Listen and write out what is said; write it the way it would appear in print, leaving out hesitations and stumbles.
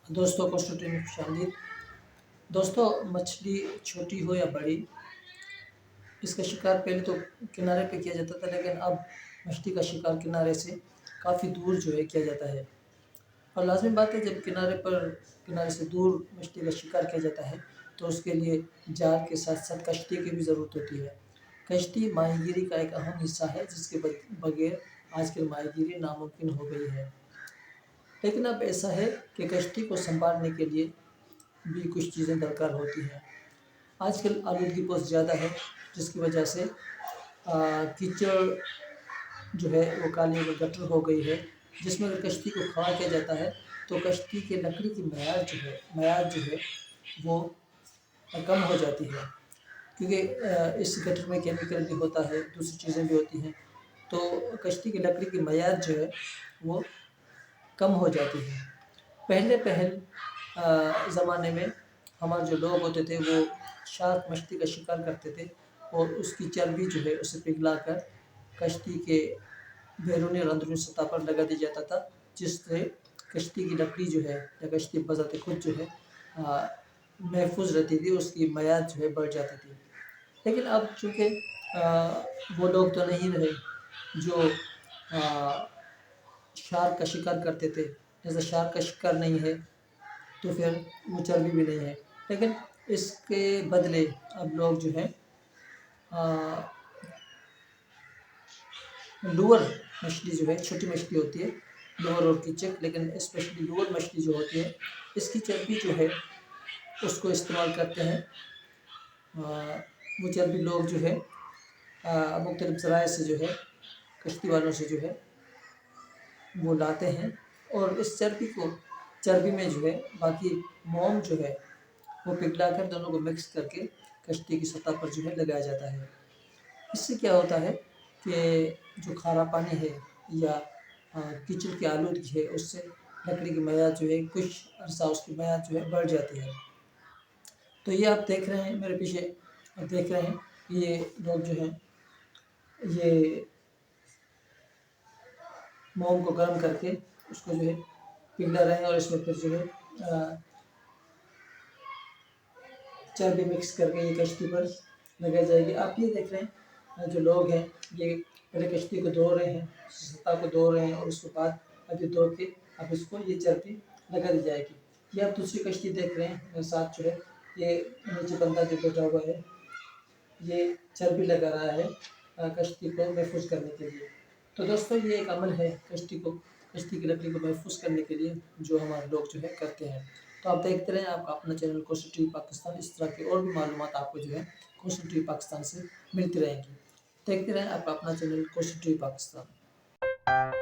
दोस्तों को स्टूडियो में खुशामदीद। दोस्तों, मछली छोटी हो या बड़ी, इसका शिकार पहले तो किनारे पे किया जाता था, लेकिन अब मछली का शिकार किनारे से काफ़ी दूर जो है किया जाता है। और लाज़मी बात है, जब किनारे से दूर मछली का शिकार किया जाता है तो उसके लिए जाल के साथ साथ कश्ती की भी ज़रूरत होती है। कश्ती माहीगीरी का एक अहम हिस्सा है, जिसके बगैर आजकल माहीगीरी नामुमकिन हो गई है। लेकिन अब ऐसा है कि कश्ती को संभालने के लिए भी कुछ चीज़ें दरकार होती हैं। आजकल आलूगी बहुत ज़्यादा है, जिसकी वजह से कीचड़ जो है वो काली व गटर हो गई है, जिसमें अगर कश्ती को खड़ा किया जाता है तो कश्ती के लकड़ी की मैयाद जो है वो कम हो जाती है, क्योंकि इस गटर में केमिकल भी होता है, दूसरी चीज़ें भी होती हैं, तो कश्ती की लकड़ी की मैयाद जो है वो कम हो जाती है। पहले ज़माने में हमारे जो लोग होते थे वो शार्क मछली का शिकार करते थे और उसकी चर्बी जो है उसे पिघलाकर कश्ती के बैरूनी और अंदरूनी सतह पर लगा दिया जाता था, जिससे कश्ती की लकड़ी जो है या कश्ती बजाते खुद जो है महफूज रहती थी, उसकी मियाद जो है बढ़ जाती थी। लेकिन अब चूँकि वो लोग तो नहीं रहे जो शार्क का शिकार करते थे, जैसे शार्क का शिकार नहीं है तो फिर वो चर्बी भी नहीं है। लेकिन इसके बदले अब लोग जो है लूअर मछली जो है, छोटी मछली होती है लूअर और कीचक, लेकिन स्पेशली लूअर मछली जो होती है इसकी चर्बी जो है उसको इस्तेमाल करते हैं। वो चर्बी लोग जो है मुख्तलिफ ज़राए से जो है कश्ती वालों से जो है वो लाते हैं, और इस चर्बी में जो है बाकी मोम जो है वो पिघलाकर दोनों को मिक्स करके कश्ती की सतह पर जो है लगाया जाता है। इससे क्या होता है कि जो खारा पानी है या कीचड़ की आलूदगी है, उससे लकड़ी की मियाद जो है कुछ अरसा उसकी मियाद जो है बढ़ जाती है। तो ये आप देख रहे हैं मेरे पीछे, आप देख रहे हैं ये लोग जो हैं ये मोम को गर्म करके उसको जो है पिघला रहे हैं और इसमें फिर जो है चर्बी मिक्स करके ये कश्ती पर लगाई जाएगी। आप ये देख रहे हैं जो लोग हैं ये पहले कश्ती को धो रहे हैं, सतह को धो रहे हैं, और उसके बाद अभी धो के अब इसको ये चर्बी लगा दी जाएगी। ये आप दूसरी कश्ती देख रहे हैं मेरे साथ जो है, ये नीचे बंदा जो बैठा हुआ है ये चर्बी लगा रहा है कश्ती को महफूज करने के लिए। तो दोस्तों, ये एक अमल है कश्ती की लकड़ी को महफूज करने के लिए जो हमारे लोग जो है करते हैं। तो आप देखते रहें आपका अपना चैनल कोस्टल टीवी पाकिस्तान, इस तरह की और भी मालूमात आपको जो है कोस्टल टीवी पाकिस्तान से मिलती रहेंगी। देखते रहें आपका अपना चैनल कोस्टल टीवी पाकिस्तान।